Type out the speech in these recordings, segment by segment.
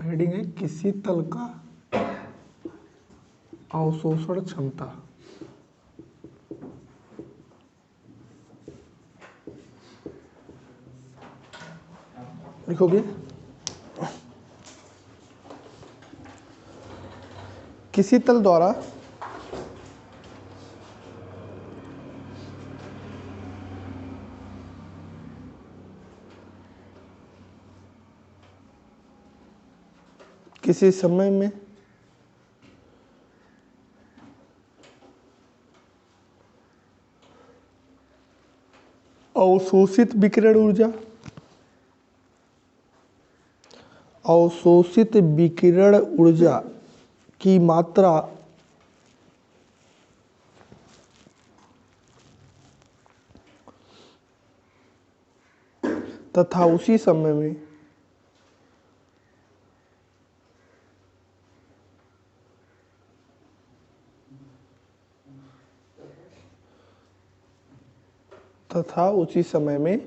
Heading है किसी तल का अवशोषण क्षमता। लिखोगे किसी तल द्वारा किसी समय में अवशोषित विकिरण ऊर्जा, अवशोषित विकिरण ऊर्जा की मात्रा तथा उसी समय में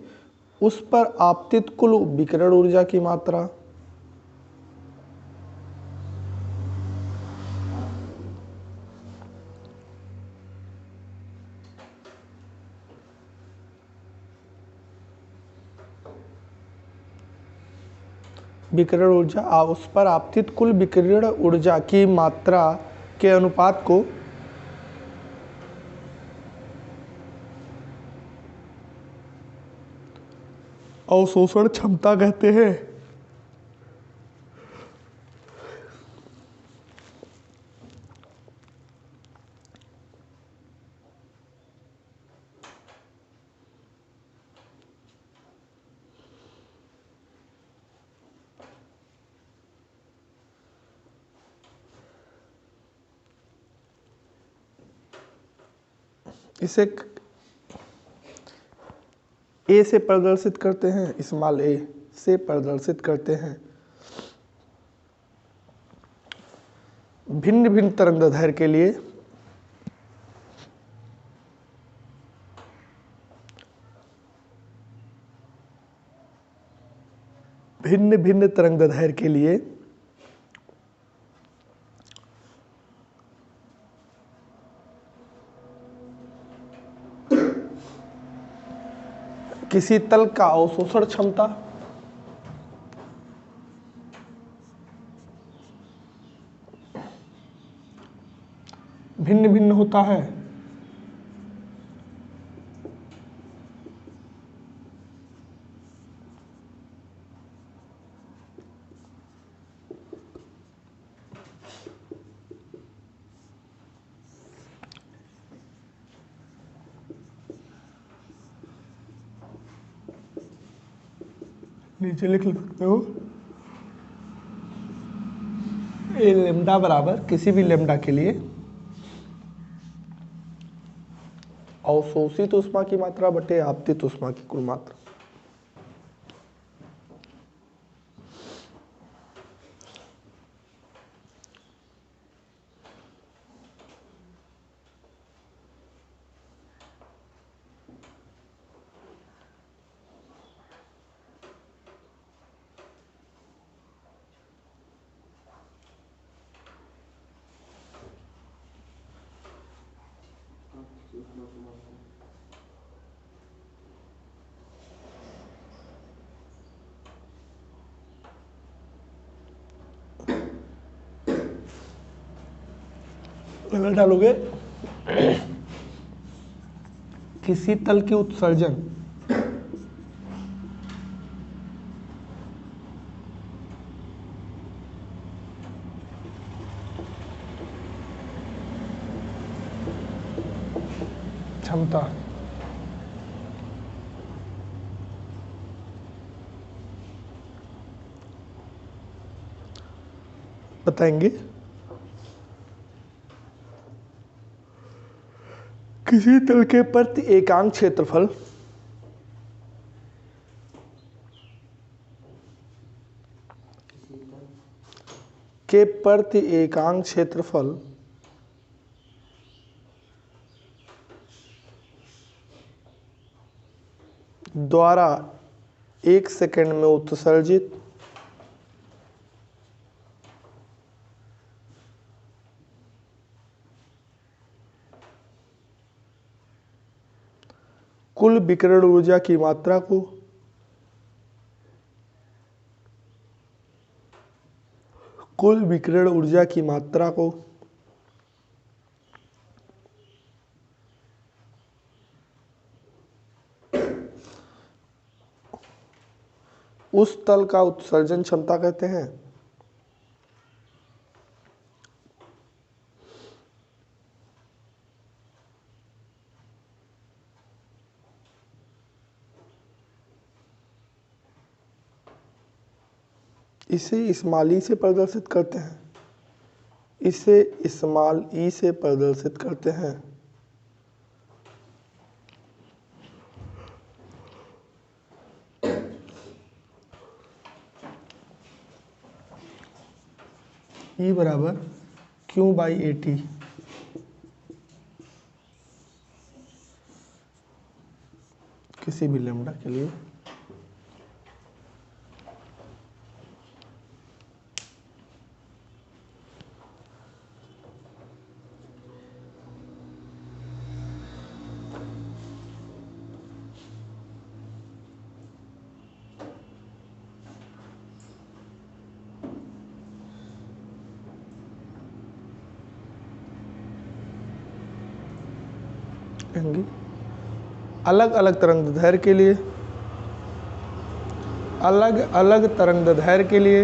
उस पर आपतित कुल विकिरण ऊर्जा की मात्रा उस पर आपतित कुल विकिरण ऊर्जा की मात्रा के अनुपात को अवशोषण क्षमता कहते हैं। इसे ए से प्रदर्शित करते हैं, स्मॉल ए से प्रदर्शित करते हैं। भिन्न भिन्न तरंगदैर्घ्य के लिए किसी तल का अवशोषण क्षमता भिन्न भिन्न होता है। नीचे लिख सकते हो ए लेमडा बराबर किसी भी लेमडा के लिए अवशोषित ऊष्मा की मात्रा बटे आपतित ऊष्मा की कुल मात्रा। अगर डालोगे किसी तल की उत्सर्जन क्षमता बताएंगे। किसी तल के प्रति एकांक क्षेत्रफल द्वारा 1 सेकंड में उत्सर्जित कुल विकिरण ऊर्जा की मात्रा को कुल विकिरण ऊर्जा की मात्रा को उस तल का उत्सर्जन क्षमता कहते हैं। इसे स्मॉल ई से प्रदर्शित करते हैं। इसे स्मॉल ई से प्रदर्शित करते हैं। ई बराबर क्यू बाई ए टी। किसी भी लैम्डा के लिए अलग अलग तरंगदैर्घ्य के लिए अलग अलग तरंगदैर्घ्य के लिए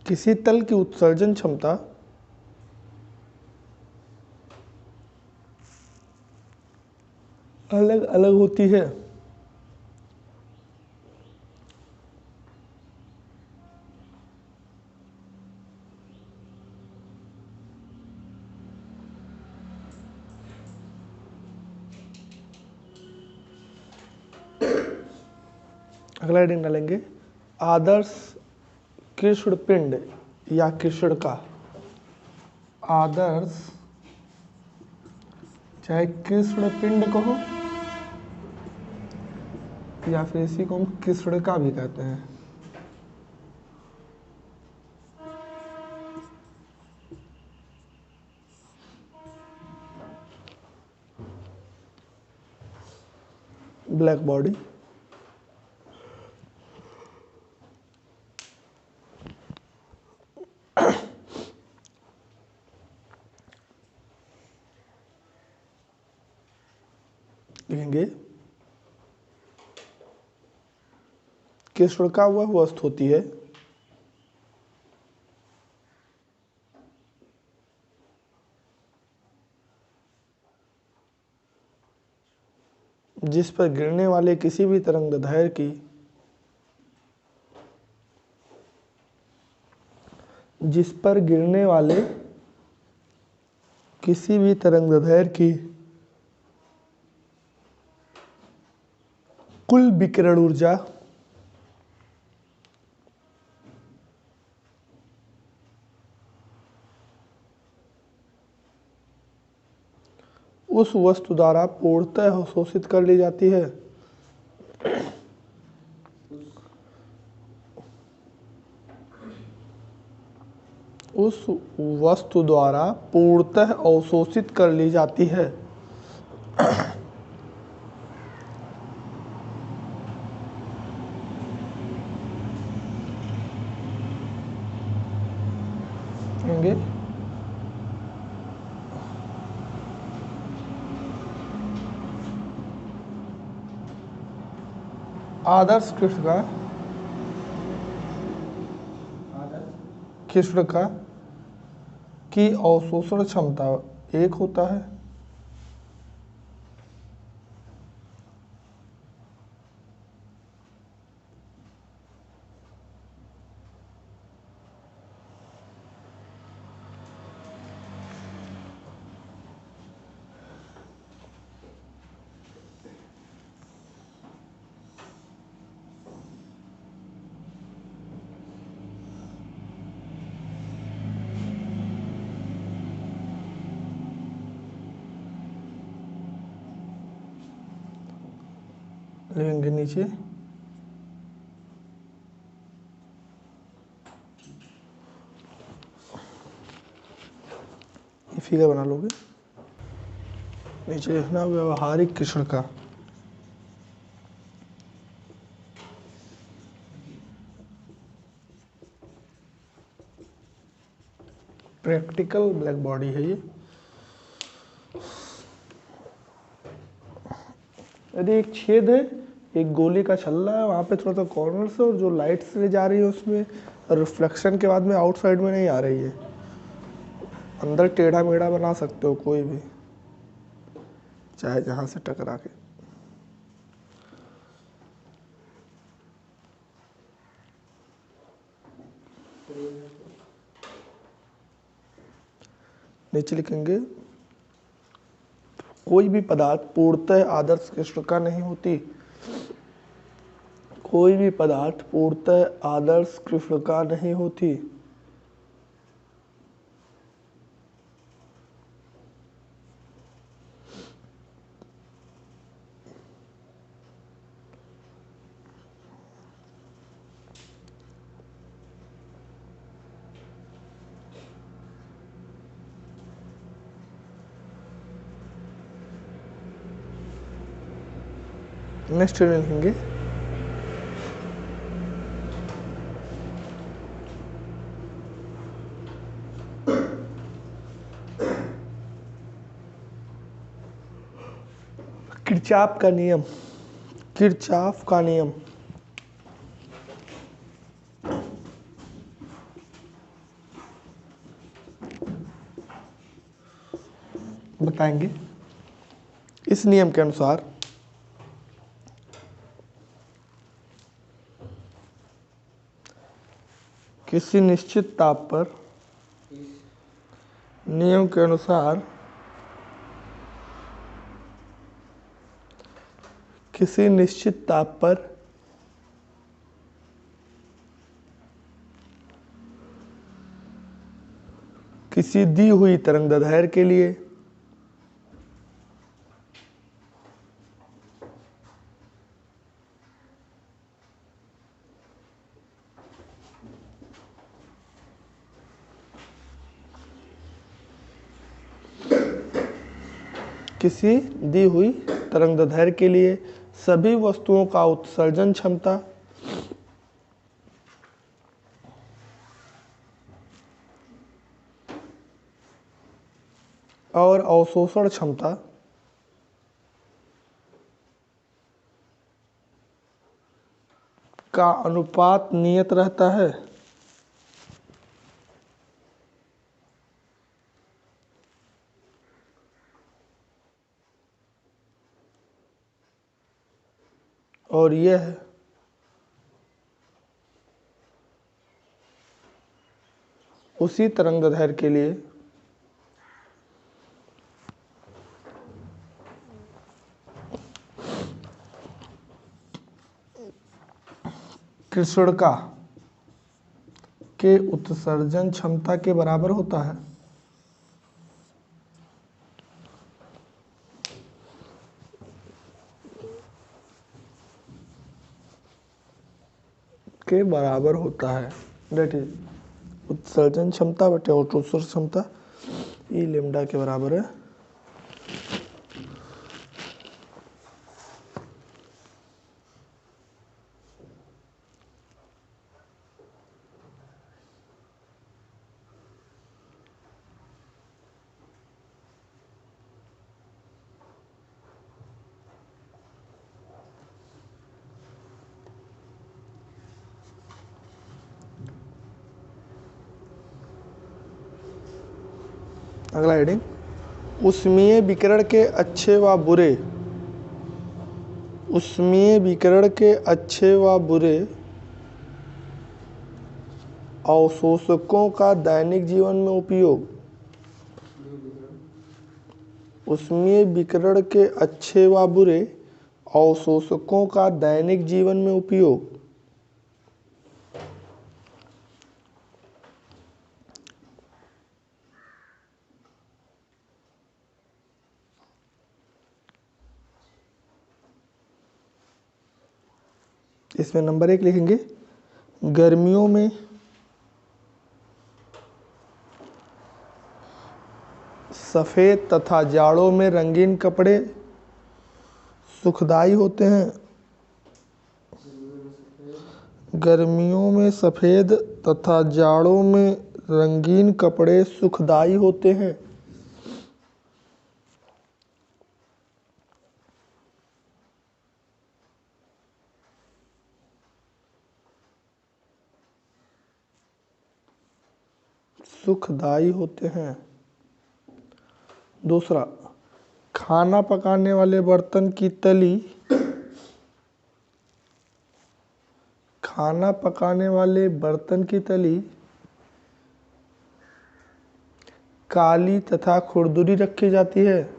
किसी तल की उत्सर्जन क्षमता अलग अलग होती है। अगला हेडिंग डालेंगे आदर्श कृष्ण पिंड या कृष्ण का। आदर्श चाहे कृष्ण पिंड कहो या फिर इसी को हम कृष्ण का भी कहते हैं। ब्लैक बॉडी लिखेंगे कृष्ण का वह वस्तु होती है जिस पर गिरने वाले किसी भी तरंगदैर्घ्य की जिस पर गिरने वाले किसी भी तरंगदैर्घ्य की कुल विकिरण ऊर्जा उस वस्तु द्वारा पूर्णतः अवशोषित कर ली जाती है। उस वस्तु द्वारा पूर्णतः अवशोषित कर ली जाती है। आदर्श कृष्ण का की अवशोषण क्षमता 1 होता है। लिखेंगे नीचे फिगर बना लोगे। नीचे लिखना व्यवहारिक कृष्ण का। प्रैक्टिकल ब्लैक बॉडी है ये। यदि एक छेद है, एक गोली का छल्ला है, वहाँ पे थोड़ा सा कॉर्नर से, और जो लाइट से जा रही है उसमें रिफ्लेक्शन के बाद में आउटसाइड में नहीं आ रही है, अंदर टेढ़ा मेढ़ा बना सकते हो कोई भी, चाहे जहाँ से टकरा के। नीचे लिखेंगे कोई भी पदार्थ पूर्णतः आदर्श कृष्ण का नहीं होती। कोई भी पदार्थ पूर्णतः आदर्श कृष्ण का नहीं होती। नेक्स्ट लिखेंगे किरचॉफ का नियम। किरचॉफ का नियम बताएंगे। इस नियम के अनुसार किसी निश्चित ताप पर, नियम के अनुसार किसी निश्चित ताप पर किसी दी हुई तरंगदैर्घ्य के लिए किसी दी हुई तरंगदैर्घ्य के लिए सभी वस्तुओं का उत्सर्जन क्षमता और अवशोषण क्षमता का अनुपात नियत रहता है। और यह उसी तरंगदैर्घ्य के लिए कृष्णिका के उत्सर्जन क्षमता के बराबर होता है। के बराबर होता है। दैट इज उत्सर्जन क्षमता बटे अवशोषण क्षमता ई लेमडा के बराबर है। अगला हेडिंग ऊष्मीय विकिरण के अच्छे व बुरे। ऊष्मीय विकिरण के अच्छे व बुरे अवशोषकों का दैनिक जीवन में उपयोग। ऊष्मीय विकिरण के अच्छे व बुरे अवशोषकों का दैनिक जीवन में उपयोग। इसमें नंबर 1 लिखेंगे गर्मियों में सफ़ेद तथा जाड़ों में रंगीन कपड़े सुखदाई होते हैं। गर्मियों में सफ़ेद तथा जाड़ों में रंगीन कपड़े सुखदाई होते हैं। सुखदाई होते हैं। दूसरा, खाना पकाने वाले बर्तन की तली, खाना पकाने वाले बर्तन की तली काली तथा खुरदुरी रखी जाती है।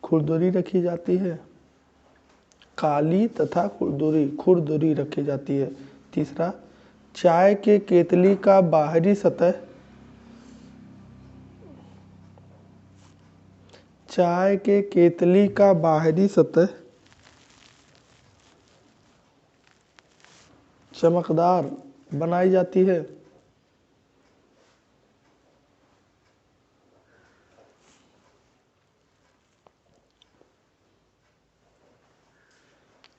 खुरदुरी रखी जाती है। काली तथा खुरदुरी रखी जाती है। तीसरा, चाय के केतली का बाहरी सतह, चाय के केतली का बाहरी सतह चमकदार बनाई जाती है।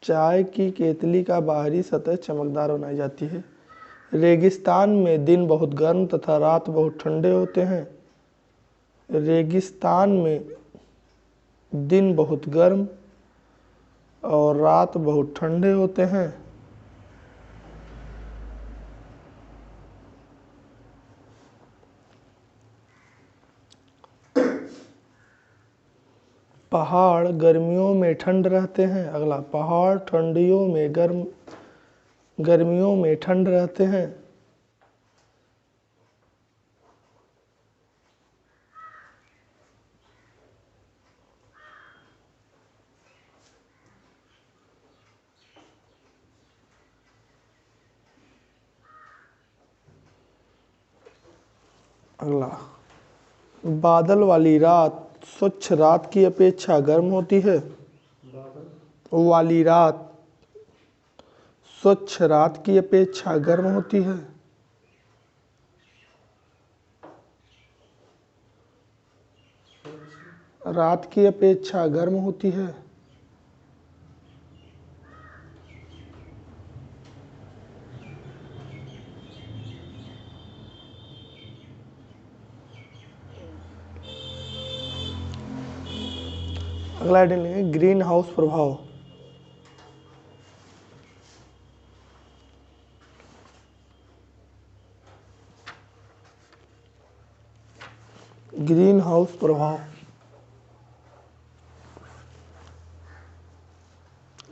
चाय की केतली का बाहरी सतह चमकदार बनाई जाती है। रेगिस्तान में दिन बहुत गर्म तथा रात बहुत ठंडे होते हैं। रेगिस्तान में दिन बहुत गर्म और रात बहुत ठंडे होते हैं। पहाड़ गर्मियों में ठंड रहते हैं। अगला, पहाड़ ठंडियों में गर्मियों में ठंड रहते हैं। अगला, बादल वाली रात स्वच्छ रात की अपेक्षा गर्म होती है। वाली रात स्वच्छ रात की अपेक्षा गर्म होती है। रात की अपेक्षा गर्म होती है। अगला हेडिंग लेंगे, ग्रीन हाउस प्रभाव। ग्रीन हाउस प्रभाव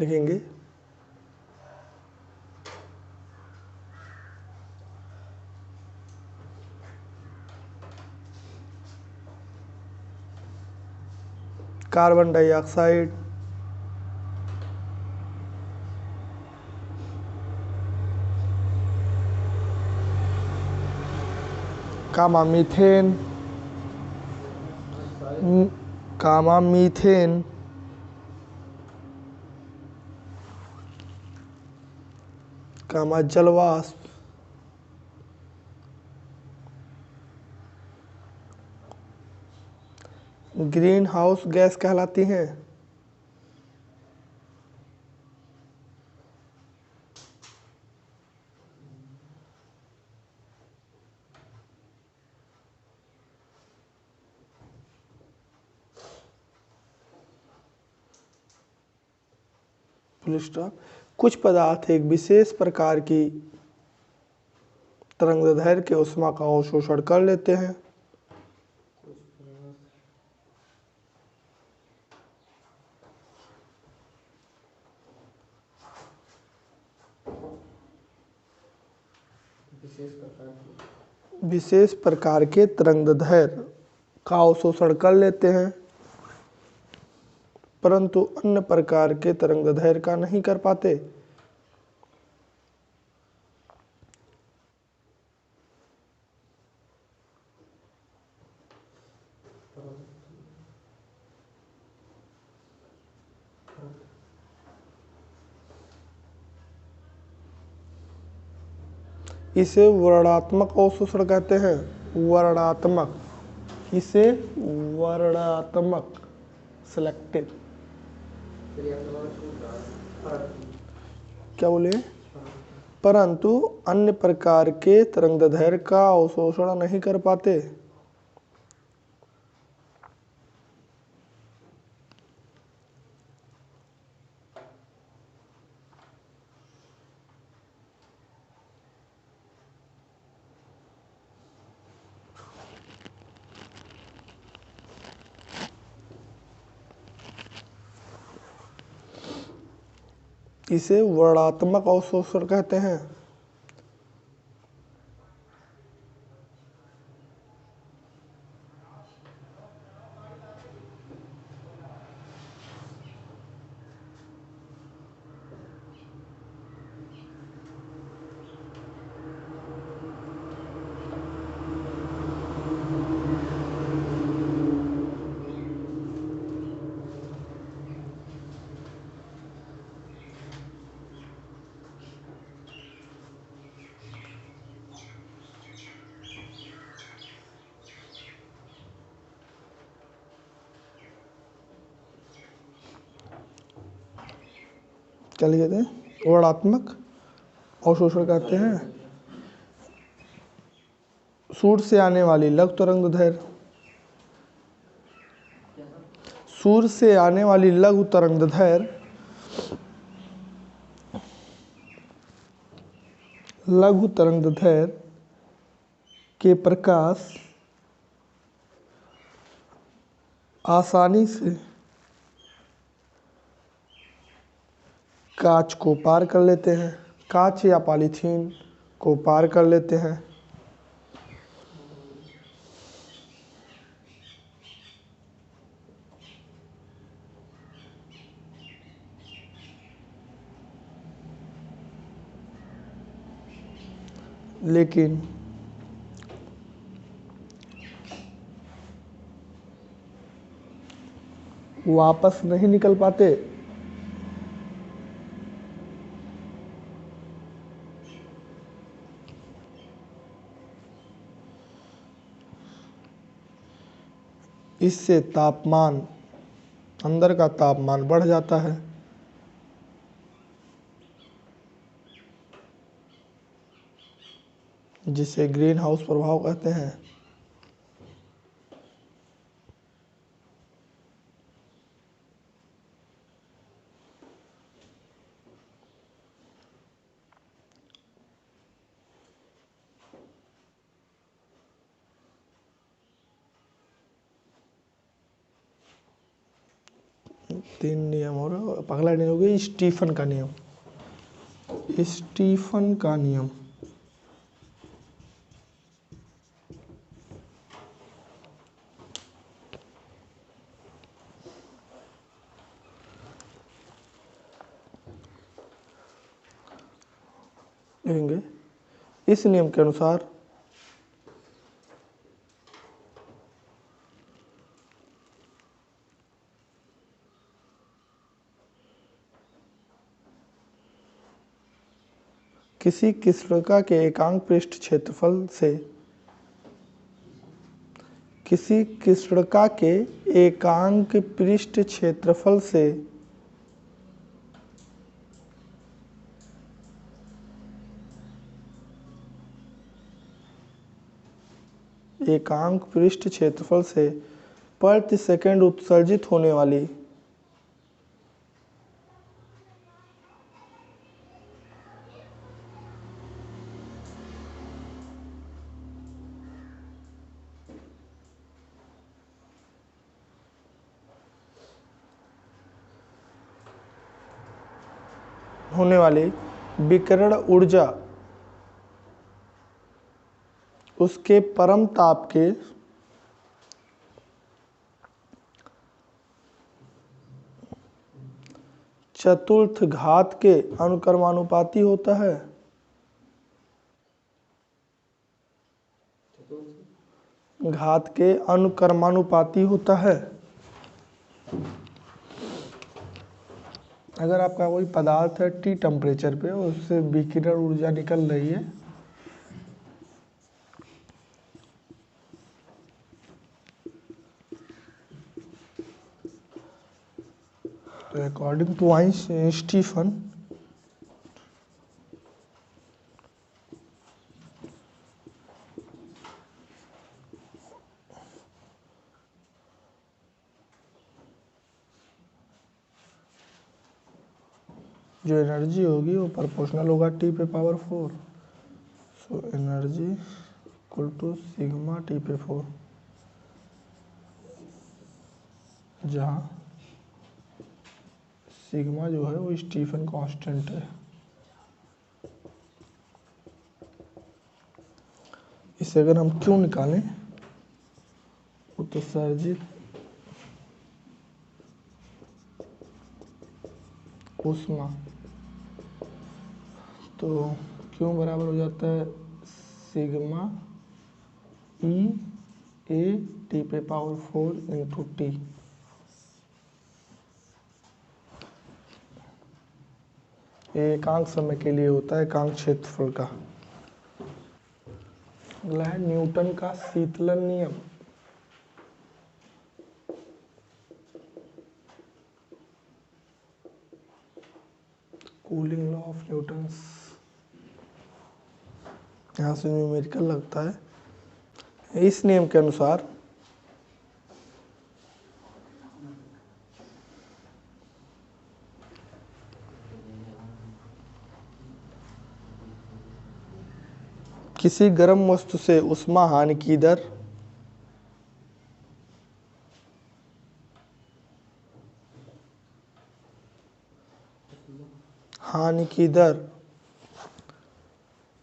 लिखेंगे। कार्बन डाइऑक्साइड, कामा मीथेन, कामा मीथेन, कामा जलवाष्प, ग्रीन हाउस गैस कहलाती हैं। कुछ पदार्थ एक विशेष प्रकार की तरंगदैर्घ्य के ऊष्मा का अवशोषण कर लेते हैं। विशेष प्रकार के तरंगदैर्घ्य का अवशोषण कर लेते हैं, परंतु अन्य प्रकार के तरंगदैर्घ्य का नहीं कर पाते। इसे वर्णात्मक अवशोषण कहते हैं। वर्णात्मक, इसे वर्णात्मक सिलेक्टिव। क्या बोले? परंतु अन्य प्रकार के तरंगदैर्घ्य का अवशोषण नहीं कर पाते। इसे वर्णात्मक अवशोषण कहते हैं। क्या लिखे थे? वर्णात्मक अवशोषण कहते हैं सूर्य से आने वाली लघु तरंगदैर्घ्य, सूर्य से आने वाली लघु तरंगदैर्घ्य, लघु तरंगदैर्घ्य के प्रकाश आसानी से कांच को पार कर लेते हैं, कांच या पॉलीथीन को पार कर लेते हैं। लेकिन वापस नहीं निकल पाते। इससे तापमान, अंदर का तापमान बढ़ जाता है। जिसे ग्रीन हाउस प्रभाव कहते हैं। तीन नियम और अगला नियम हो गया स्टीफन का नियम। स्टीफन का नियम लिखेंगे। इस नियम के अनुसार किसी कृष्णिका के एकांक पृष्ठ क्षेत्रफल से, किसी कृष्णिका के एकांक पृष्ठ क्षेत्रफल से एकांक पृष्ठ क्षेत्रफल से प्रति सेकंड उत्सर्जित होने वाली विकिरण ऊर्जा उसके परम ताप के चतुर्थ घात के अनुक्रमानुपाती होता है। घात के अनुक्रमानुपाती होता है। अगर आपका कोई पदार्थ है टी टेम्परेचर पे, उससे विकिरण ऊर्जा निकल रही है तो अकॉर्डिंग टू स्टीफन, जो एनर्जी होगी वो प्रोपोर्शनल होगा टी पे power 4। So energy equal to sigma T पे 4, जहाँ सिग्मा जो है वो स्टीफन कांस्टेंट है। इसे अगर हम क्यों निकालें, उत्सर्जित ऊष्मा, तो क्यों बराबर हो जाता है सिग्मा ई ए टी पे पावर 4 इंटू टी। एकांक समय के लिए होता है, एकांक क्षेत्रफल का। अगला है न्यूटन का शीतलन नियम। कूलिंग लॉ ऑफ न्यूटन्स, यहाँ से न्यूमेरिकल लगता है। इस नियम के अनुसार किसी गर्म वस्तु से ऊष्मा हानि की दर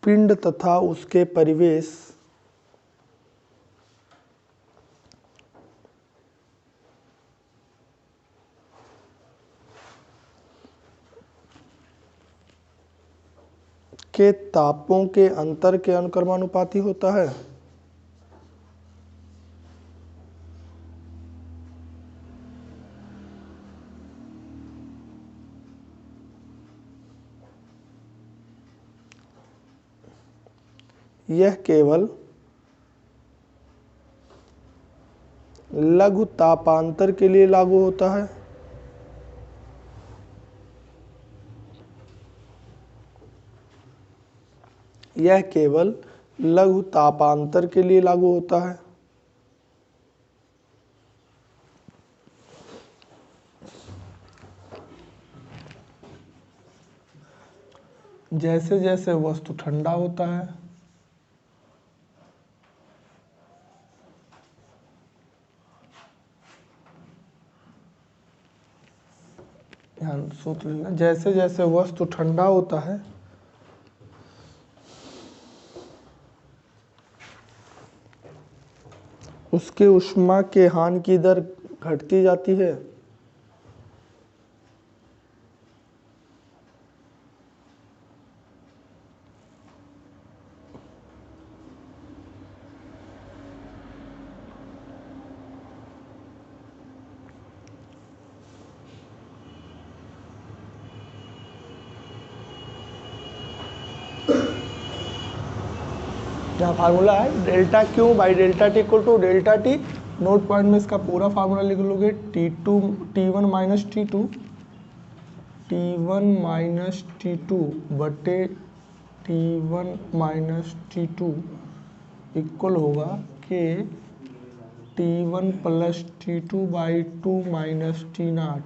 पिंड तथा उसके परिवेश के तापों के अंतर के अनुक्रमानुपाती होता है। यह केवल लघु तापांतर के लिए लागू होता है। यह केवल लघु तापांतर के लिए लागू होता है। जैसे जैसे वस्तु ठंडा होता है, ध्यान सूत्र लेना, जैसे जैसे वस्तु ठंडा होता है उसके ऊष्मा के हानि की दर घटती जाती है। यहाँ फार्मूला है delta Q by delta T equal to delta T. Note point में इसका पूरा फार्मूला लिख लोगे, T1 माइनस T2 बटे T1 माइनस T2 इक्वल होगा के T1 plus T2 by 2 minus T0।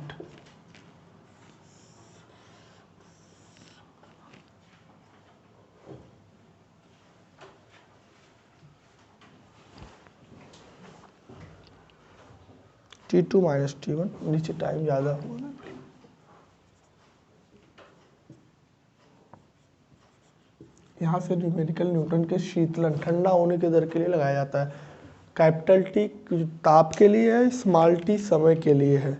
T2 minus T1, नीचे टाइम ज़्यादा हुआ ना। यहाँ से न्यूमेरिकल न्यूटन के शीतलन ठंडा होने के दर के लिए लगाया जाता है। कैपिटल टी ताप के लिए है, स्मॉल टी समय के लिए है।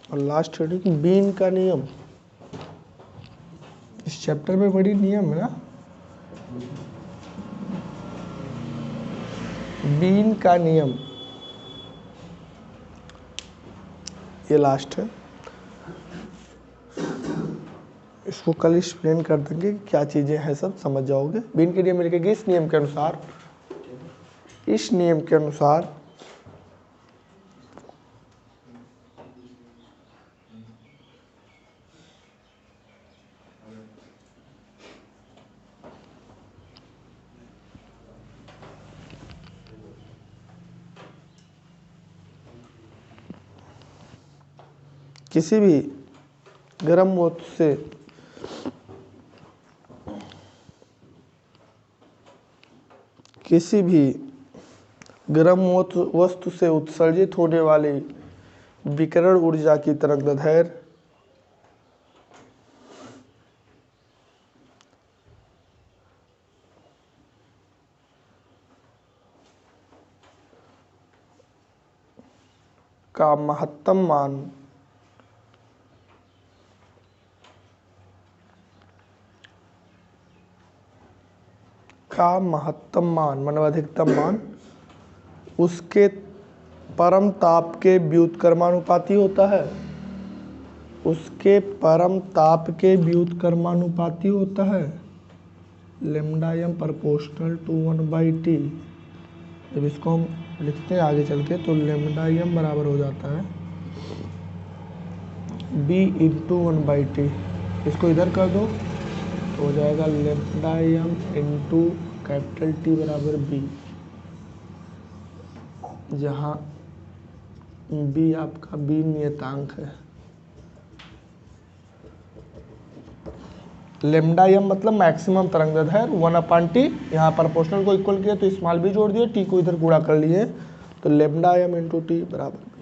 और लास्ट हेडिंग बीन का नियम। इस चैप्टर में बड़ी नियम है ना। बीन का नियम, ये लास्ट है, इसको कल एक्सप्लेन कर देंगे क्या चीज़ें हैं, सब समझ जाओगे। बीन के नियम में लिखेंगे इस नियम के अनुसार, इस नियम के अनुसार किसी भी गर्म वस्तु से वस्तु से उत्सर्जित होने वाली विकिरण ऊर्जा की तरंगदैर्घ्य का महत्तम मान मतलब अधिकतम मान उसके परम ताप के व्युत्क्रमानुपाती होता है, उसके परम ताप के व्युत्क्रमानुपाती होता है। Lambda m proportional to 1/t। जब इसको हम लिखते हैं आगे चल के तो लैम्डा एम बराबर हो जाता है b इंटू 1/t। इसको इधर कर दो तो हो जाएगा lambda m into capital T बराबर b, जहाँ b आपका b नियतांक है। लैम्डा एम मतलब मैक्सिमम तरंगदैर्घ्य 1/t, यहाँ प्रोपोर्शनल को इक्वल किया तो स्मॉल b जोड़ दिए, t को इधर गुणा कर लिए तो लैम्डा एम इंटू टी बराबर